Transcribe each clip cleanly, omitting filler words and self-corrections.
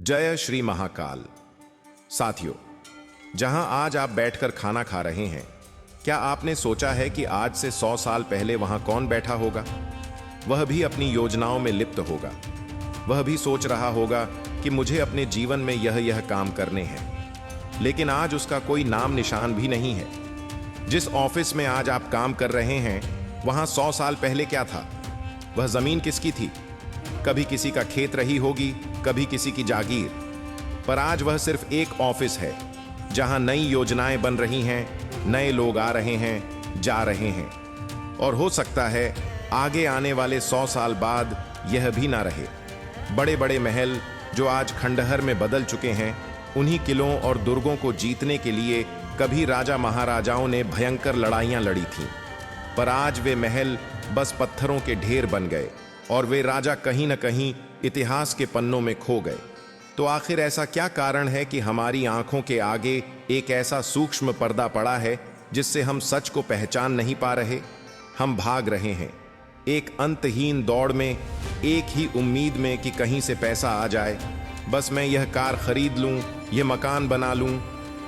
जय श्री महाकाल। साथियों, जहां आज आप बैठकर खाना खा रहे हैं, क्या आपने सोचा है कि आज से 100 साल पहले वहां कौन बैठा होगा? वह भी अपनी योजनाओं में लिप्त होगा। वह भी सोच रहा होगा कि मुझे अपने जीवन में यह काम करने हैं, लेकिन आज उसका कोई नाम निशान भी नहीं है। जिस ऑफिस में आज आप काम कर रहे हैं, वहां 100 साल पहले क्या था? वह जमीन किसकी थी? कभी किसी का खेत रही होगी, कभी किसी की जागीर। पर आज वह सिर्फ एक ऑफिस है जहां नई योजनाएं बन रही हैं, नए लोग आ रहे हैं, जा रहे हैं, और हो सकता है आगे आने वाले 100 साल बाद यह भी ना रहे। बड़े बड़े महल जो आज खंडहर में बदल चुके हैं, उन्हीं किलों और दुर्गों को जीतने के लिए कभी राजा महाराजाओं ने भयंकर लड़ाइयां लड़ी थीं। पर आज वे महल बस पत्थरों के ढेर बन गए और वे राजा कहीं न कहीं इतिहास के पन्नों में खो गए। तो आखिर ऐसा क्या कारण है कि हमारी आंखों के आगे एक ऐसा सूक्ष्म पर्दा पड़ा है जिससे हम सच को पहचान नहीं पा रहे? हम भाग रहे हैं एक अंतहीन दौड़ में, एक ही उम्मीद में कि कहीं से पैसा आ जाए, बस मैं यह कार खरीद लूं, यह मकान बना लूं,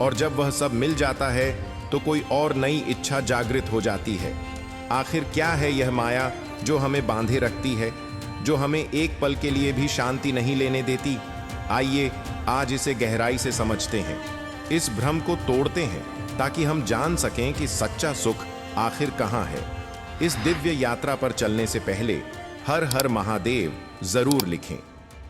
और जब वह सब मिल जाता है तो कोई और नई इच्छा जागृत हो जाती है। आखिर क्या है यह माया जो हमें बांधे रखती है, जो हमें एक पल के लिए भी शांति नहीं लेने देती? आइए आज इसे गहराई से समझते हैं, इस भ्रम को तोड़ते हैं, ताकि हम जान सकें कि सच्चा सुख आखिर कहां है। इस दिव्य यात्रा पर चलने से पहले हर हर महादेव जरूर लिखें।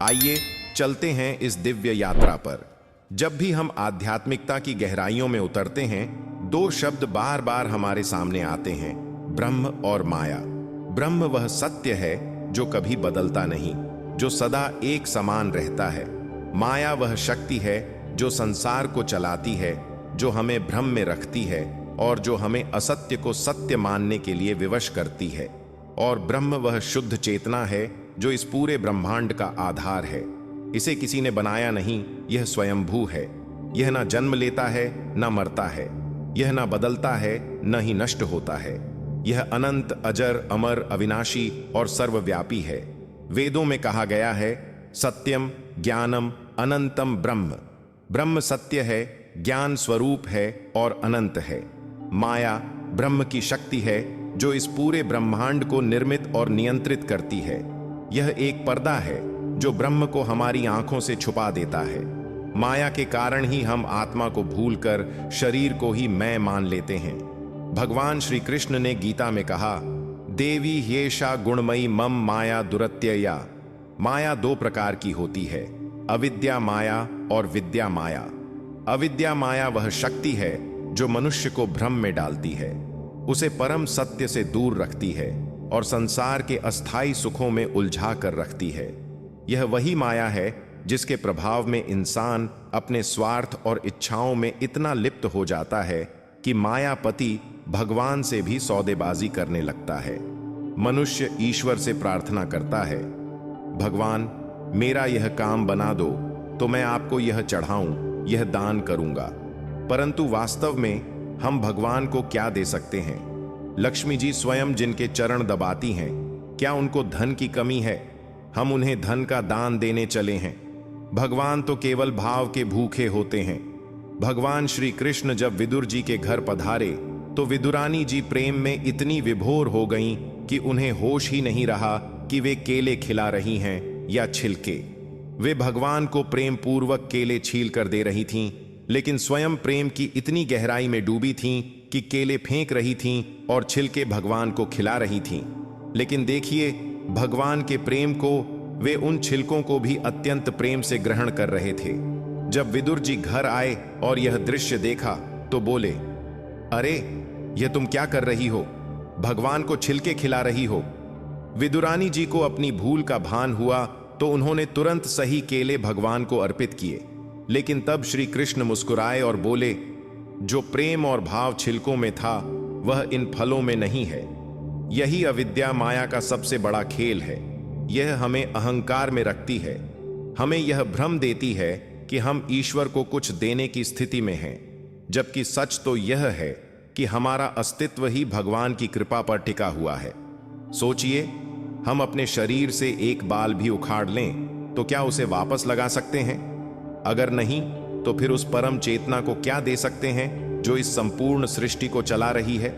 आइए चलते हैं इस दिव्य यात्रा पर। जब भी हम आध्यात्मिकता की गहराइयों में उतरते हैं, दो शब्द बार बार हमारे सामने आते हैं, ब्रह्म और माया। ब्रह्म वह सत्य है जो कभी बदलता नहीं, जो सदा एक समान रहता है। माया वह शक्ति है जो संसार को चलाती है, जो हमें भ्रम में रखती है और जो हमें असत्य को सत्य मानने के लिए विवश करती है। और ब्रह्म वह शुद्ध चेतना है जो इस पूरे ब्रह्मांड का आधार है। इसे किसी ने बनाया नहीं, यह स्वयंभू है। यह ना जन्म लेता है, ना मरता है, यह ना बदलता है, न ही नष्ट होता है। यह अनंत, अजर, अमर, अविनाशी और सर्वव्यापी है। वेदों में कहा गया है, सत्यम ज्ञानम अनंतम ब्रह्म। ब्रह्म सत्य है, ज्ञान स्वरूप है और अनंत है। माया ब्रह्म की शक्ति है जो इस पूरे ब्रह्मांड को निर्मित और नियंत्रित करती है। यह एक पर्दा है जो ब्रह्म को हमारी आंखों से छुपा देता है। माया के कारण ही हम आत्मा को भूलकर शरीर को ही मैं मान लेते हैं। भगवान श्री कृष्ण ने गीता में कहा, देवी ह्येषा गुणमयी मम माया दुरत्यया। माया दो प्रकार की होती है, अविद्या माया और विद्या माया। अविद्या माया वह शक्ति है जो मनुष्य को भ्रम में डालती है, उसे परम सत्य से दूर रखती है और संसार के अस्थायी सुखों में उलझा कर रखती है। यह वही माया है जिसके प्रभाव में इंसान अपने स्वार्थ और इच्छाओं में इतना लिप्त हो जाता है कि मायापति भगवान से भी सौदेबाजी करने लगता है। मनुष्य ईश्वर से प्रार्थना करता है, भगवान मेरा यह काम बना दो तो मैं आपको यह चढ़ाऊं, यह दान करूंगा। परंतु वास्तव में हम भगवान को क्या दे सकते हैं? लक्ष्मी जी स्वयं जिनके चरण दबाती हैं, क्या उनको धन की कमी है? हम उन्हें धन का दान देने चले हैं। भगवान तो केवल भाव के भूखे होते हैं। भगवान श्री कृष्ण जब विदुर जी के घर पधारे तो विदुरानी जी प्रेम में इतनी विभोर हो गईं कि उन्हें होश ही नहीं रहा कि वे केले खिला रही हैं या छिलके। वे भगवान को प्रेम पूर्वक केले छील कर दे रही थीं, लेकिन स्वयं प्रेम की इतनी गहराई में डूबी थीं कि केले फेंक रही थीं और छिलके भगवान को खिला रही थीं। लेकिन देखिए, भगवान के प्रेम को वे उन छिलकों को भी अत्यंत प्रेम से ग्रहण कर रहे थे। जब विदुर जी घर आए और यह दृश्य देखा तो बोले, अरे यह तुम क्या कर रही हो? भगवान को छिलके खिला रही हो। विदुरानी जी को अपनी भूल का भान हुआ तो उन्होंने तुरंत सही केले भगवान को अर्पित किए। लेकिन तब श्री कृष्ण मुस्कुराए और बोले, जो प्रेम और भाव छिलकों में था वह इन फलों में नहीं है। यही अविद्या माया का सबसे बड़ा खेल है। यह हमें अहंकार में रखती है, हमें यह भ्रम देती है कि हम ईश्वर को कुछ देने की स्थिति में हैं, जबकि सच तो यह है कि हमारा अस्तित्व ही भगवान की कृपा पर टिका हुआ है। सोचिए, हम अपने शरीर से एक बाल भी उखाड़ लें तो क्या उसे वापस लगा सकते हैं? अगर नहीं, तो फिर उस परम चेतना को क्या दे सकते हैं जो इस संपूर्ण सृष्टि को चला रही है?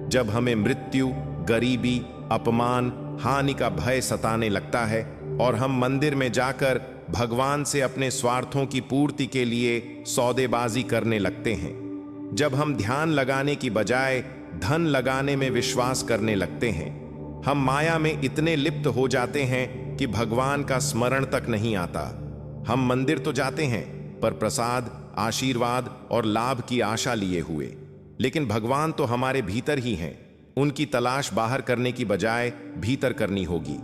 जब हमें मृत्यु, गरीबी, अपमान, हानि का भय सताने लगता है और हम मंदिर में जाकर भगवान से अपने स्वार्थों की पूर्ति के लिए सौदेबाजी करने लगते हैं, जब हम ध्यान लगाने की बजाय धन लगाने में विश्वास करने लगते हैं, हम माया में इतने लिप्त हो जाते हैं कि भगवान का स्मरण तक नहीं आता। हम मंदिर तो जाते हैं, पर प्रसाद, आशीर्वाद और लाभ की आशा लिए हुए, लेकिन भगवान तो हमारे भीतर ही हैं। उनकी तलाश बाहर करने की बजाय भीतर करनी होगी।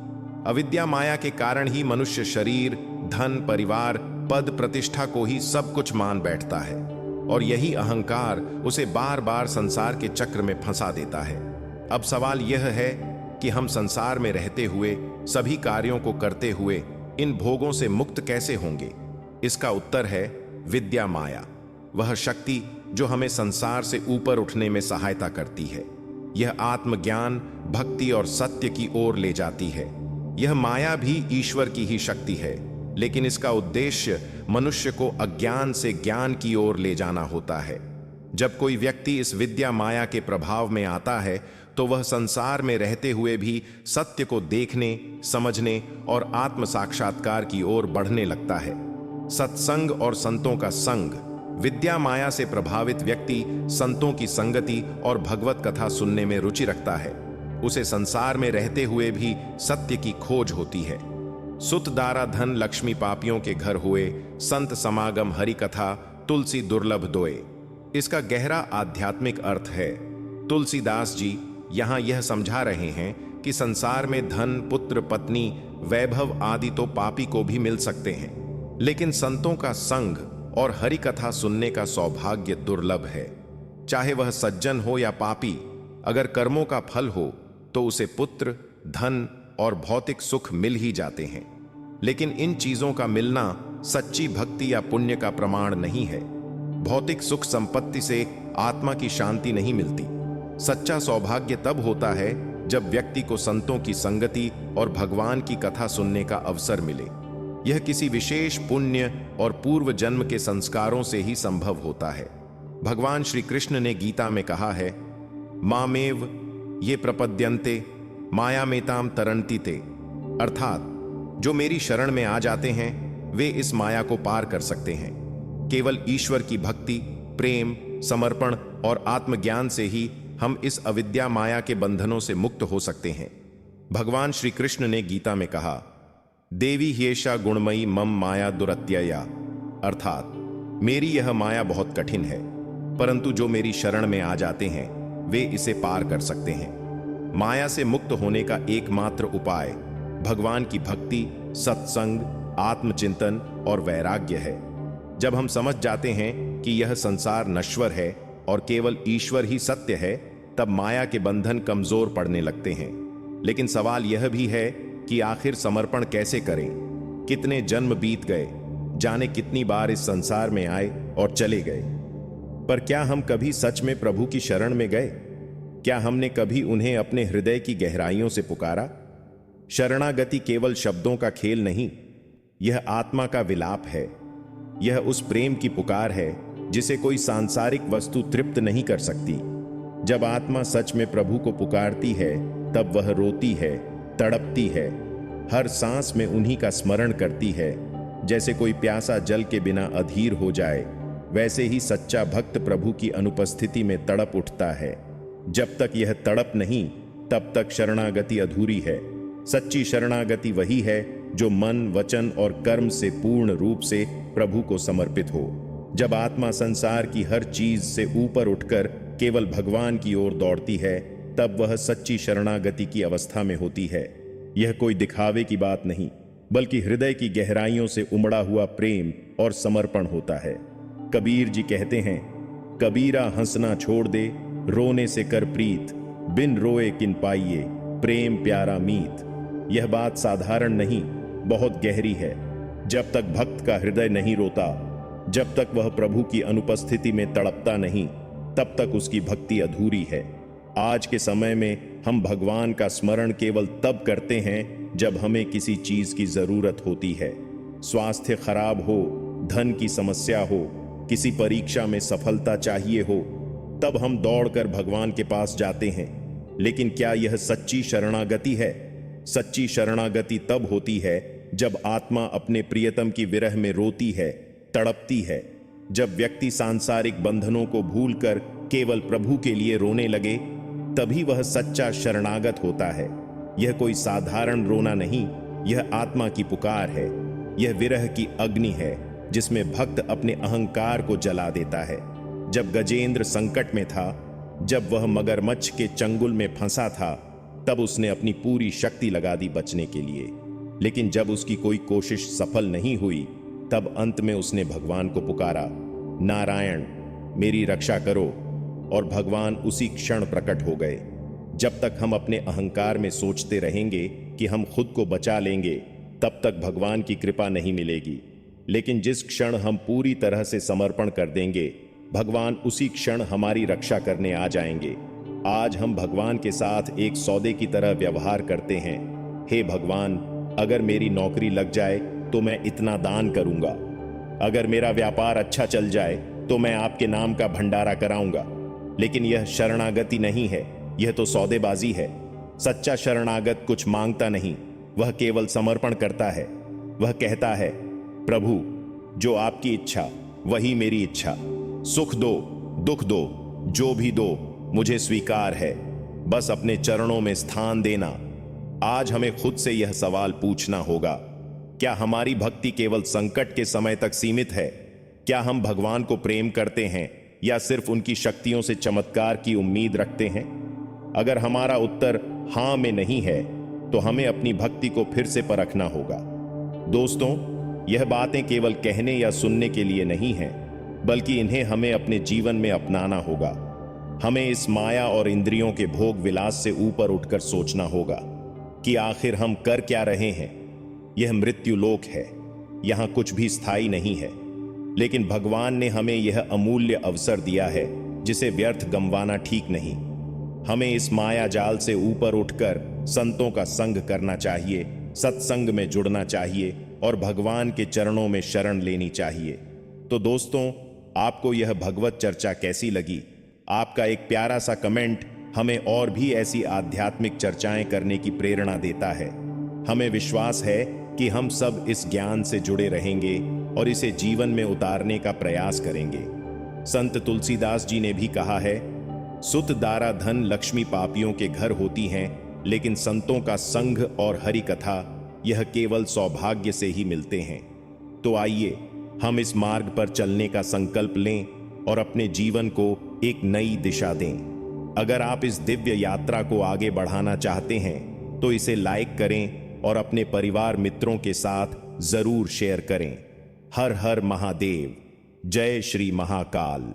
अविद्या माया के कारण ही मनुष्य शरीर, धन, परिवार, पद, प्रतिष्ठा को ही सब कुछ मान बैठता है, और यही अहंकार उसे बार बार संसार के चक्र में फंसा देता है। अब सवाल यह है कि हम संसार में रहते हुए, सभी कार्यों को करते हुए इन भोगों से मुक्त कैसे होंगे? इसका उत्तर है विद्या माया, वह शक्ति जो हमें संसार से ऊपर उठने में सहायता करती है। यह आत्मज्ञान, भक्ति और सत्य की ओर ले जाती है। यह माया भी ईश्वर की ही शक्ति है, लेकिन इसका उद्देश्य मनुष्य को अज्ञान से ज्ञान की ओर ले जाना होता है। जब कोई व्यक्ति इस विद्या माया के प्रभाव में आता है, तो वह संसार में रहते हुए भी सत्य को देखने, समझने और आत्म साक्षात्कार की ओर बढ़ने लगता है। सत्संग और संतों का संग। विद्या माया से प्रभावित व्यक्ति संतों की संगति और भगवत कथा सुनने में रुचि रखता है। उसे संसार में रहते हुए भी सत्य की खोज होती है। सुत दारा धन लक्ष्मी पापियों के घर हुए, संत समागम हरि कथा तुलसी दुर्लभ दोए। इसका गहरा आध्यात्मिक अर्थ है। तुलसीदास जी यहाँ यह समझा रहे हैं कि संसार में धन, पुत्र, पत्नी, वैभव आदि तो पापी को भी मिल सकते हैं, लेकिन संतों का संग और हरि कथा सुनने का सौभाग्य दुर्लभ है। चाहे वह सज्जन हो या पापी, अगर कर्मों का फल हो तो उसे पुत्र, धन और भौतिक सुख मिल ही जाते हैं। लेकिन इन चीजों का मिलना सच्ची भक्ति या पुण्य का प्रमाण नहीं है। भौतिक सुख संपत्ति से आत्मा की शांति नहीं मिलती। सच्चा सौभाग्य तब होता है जब व्यक्ति को संतों की संगति और भगवान की कथा सुनने का अवसर मिले। यह किसी विशेष पुण्य और पूर्व जन्म के संस्कारों से ही संभव होता है। भगवान श्री कृष्ण ने गीता में कहा है, मामेव ये प्रपद्यन्ते मायामेताम तरन्ति ते, अर्थात जो मेरी शरण में आ जाते हैं वे इस माया को पार कर सकते हैं। केवल ईश्वर की भक्ति, प्रेम, समर्पण और आत्मज्ञान से ही हम इस अविद्या माया के बंधनों से मुक्त हो सकते हैं। भगवान श्री कृष्ण ने गीता में कहा, देवी ह्येषा गुणमयी मम माया दुरत्यया, अर्थात मेरी यह माया बहुत कठिन है, परंतु जो मेरी शरण में आ जाते हैं वे इसे पार कर सकते हैं। माया से मुक्त होने का एकमात्र उपाय भगवान की भक्ति, सत्संग, आत्मचिंतन और वैराग्य है। जब हम समझ जाते हैं कि यह संसार नश्वर है और केवल ईश्वर ही सत्य है, तब माया के बंधन कमजोर पड़ने लगते हैं। लेकिन सवाल यह भी है कि आखिर समर्पण कैसे करें? कितने जन्म बीत गए, जाने कितनी बार इस संसार में आए और चले गए, पर क्या हम कभी सच में प्रभु की शरण में गए? क्या हमने कभी उन्हें अपने हृदय की गहराइयों से पुकारा? शरणागति केवल शब्दों का खेल नहीं, यह आत्मा का विलाप है। यह उस प्रेम की पुकार है जिसे कोई सांसारिक वस्तु तृप्त नहीं कर सकती। जब आत्मा सच में प्रभु को पुकारती है, तब वह रोती है, तड़पती है, हर सांस में उन्हीं का स्मरण करती है। जैसे कोई प्यासा जल के बिना अधीर हो जाए, वैसे ही सच्चा भक्त प्रभु की अनुपस्थिति में तड़प उठता है। जब तक यह तड़प नहीं, तब तक शरणागति अधूरी है। सच्ची शरणागति वही है जो मन, वचन और कर्म से पूर्ण रूप से प्रभु को समर्पित हो। जब आत्मा संसार की हर चीज से ऊपर उठकर केवल भगवान की ओर दौड़ती है, तब वह सच्ची शरणागति की अवस्था में होती है। यह कोई दिखावे की बात नहीं, बल्कि हृदय की गहराइयों से उमड़ा हुआ प्रेम और समर्पण होता है। कबीर जी कहते हैं, कबीरा हंसना छोड़ दे, रोने से कर प्रीत, बिन रोए किन पाइए, प्रेम प्यारा मीत। यह बात साधारण नहीं, बहुत गहरी है। जब तक भक्त का हृदय नहीं रोता, जब तक वह प्रभु की अनुपस्थिति में तड़पता नहीं, तब तक उसकी भक्ति अधूरी है। आज के समय में हम भगवान का स्मरण केवल तब करते हैं जब हमें किसी चीज की जरूरत होती है। स्वास्थ्य खराब हो, धन की समस्या हो, किसी परीक्षा में सफलता चाहिए हो, तब हम दौड़कर भगवान के पास जाते हैं। लेकिन क्या यह सच्ची शरणागति है? सच्ची शरणागति तब होती है जब आत्मा अपने प्रियतम की विरह में रोती है, तड़पती है। जब व्यक्ति सांसारिक बंधनों को भूलकर केवल प्रभु के लिए रोने लगे, तभी वह सच्चा शरणागत होता है। यह कोई साधारण रोना नहीं, यह आत्मा की पुकार है। यह विरह की अग्नि है जिसमें भक्त अपने अहंकार को जला देता है। जब गजेंद्र संकट में था, जब वह मगरमच्छ के चंगुल में फंसा था, तब उसने अपनी पूरी शक्ति लगा दी बचने के लिए। लेकिन जब उसकी कोई कोशिश सफल नहीं हुई, तब अंत में उसने भगवान को पुकारा, नारायण मेरी रक्षा करो, और भगवान उसी क्षण प्रकट हो गए। जब तक हम अपने अहंकार में सोचते रहेंगे कि हम खुद को बचा लेंगे, तब तक भगवान की कृपा नहीं मिलेगी। लेकिन जिस क्षण हम पूरी तरह से समर्पण कर देंगे, भगवान उसी क्षण हमारी रक्षा करने आ जाएंगे। आज हम भगवान के साथ एक सौदे की तरह व्यवहार करते हैं। हे भगवान, अगर मेरी नौकरी लग जाए तो मैं इतना दान करूंगा। अगर मेरा व्यापार अच्छा चल जाए तो मैं आपके नाम का भंडारा कराऊंगा। लेकिन यह शरणागति नहीं है, यह तो सौदेबाजी है। सच्चा शरणागत कुछ मांगता नहीं, वह केवल समर्पण करता है। वह कहता है, प्रभु जो आपकी इच्छा वही मेरी इच्छा। सुख दो, दुख दो, जो भी दो मुझे स्वीकार है, बस अपने चरणों में स्थान देना। आज हमें खुद से यह सवाल पूछना होगा, क्या हमारी भक्ति केवल संकट के समय तक सीमित है? क्या हम भगवान को प्रेम करते हैं या सिर्फ उनकी शक्तियों से चमत्कार की उम्मीद रखते हैं? अगर हमारा उत्तर हां में नहीं है, तो हमें अपनी भक्ति को फिर से परखना होगा। दोस्तों, यह बातें केवल कहने या सुनने के लिए नहीं हैं, बल्कि इन्हें हमें अपने जीवन में अपनाना होगा। हमें इस माया और इंद्रियों के भोग विलास से ऊपर उठकर सोचना होगा कि आखिर हम कर क्या रहे हैं। यह मृत्यु लोक है, यहां कुछ भी स्थायी नहीं है। लेकिन भगवान ने हमें यह अमूल्य अवसर दिया है जिसे व्यर्थ गंवाना ठीक नहीं। हमें इस माया जाल से ऊपर उठकर संतों का संग करना चाहिए, सत्संग में जुड़ना चाहिए और भगवान के चरणों में शरण लेनी चाहिए। तो दोस्तों, आपको यह भगवत चर्चा कैसी लगी? आपका एक प्यारा सा कमेंट हमें और भी ऐसी आध्यात्मिक चर्चाएं करने की प्रेरणा देता है। हमें विश्वास है कि हम सब इस ज्ञान से जुड़े रहेंगे और इसे जीवन में उतारने का प्रयास करेंगे। संत तुलसीदास जी ने भी कहा है, सुत दारा धन लक्ष्मी पापियों के घर होती हैं, लेकिन संतों का संग और हरि कथा यह केवल सौभाग्य से ही मिलते हैं। तो आइए हम इस मार्ग पर चलने का संकल्प लें और अपने जीवन को एक नई दिशा दें। अगर आप इस दिव्य यात्रा को आगे बढ़ाना चाहते हैं तो इसे लाइक करें और अपने परिवार मित्रों के साथ जरूर शेयर करें। हर हर महादेव, जय श्री महाकाल।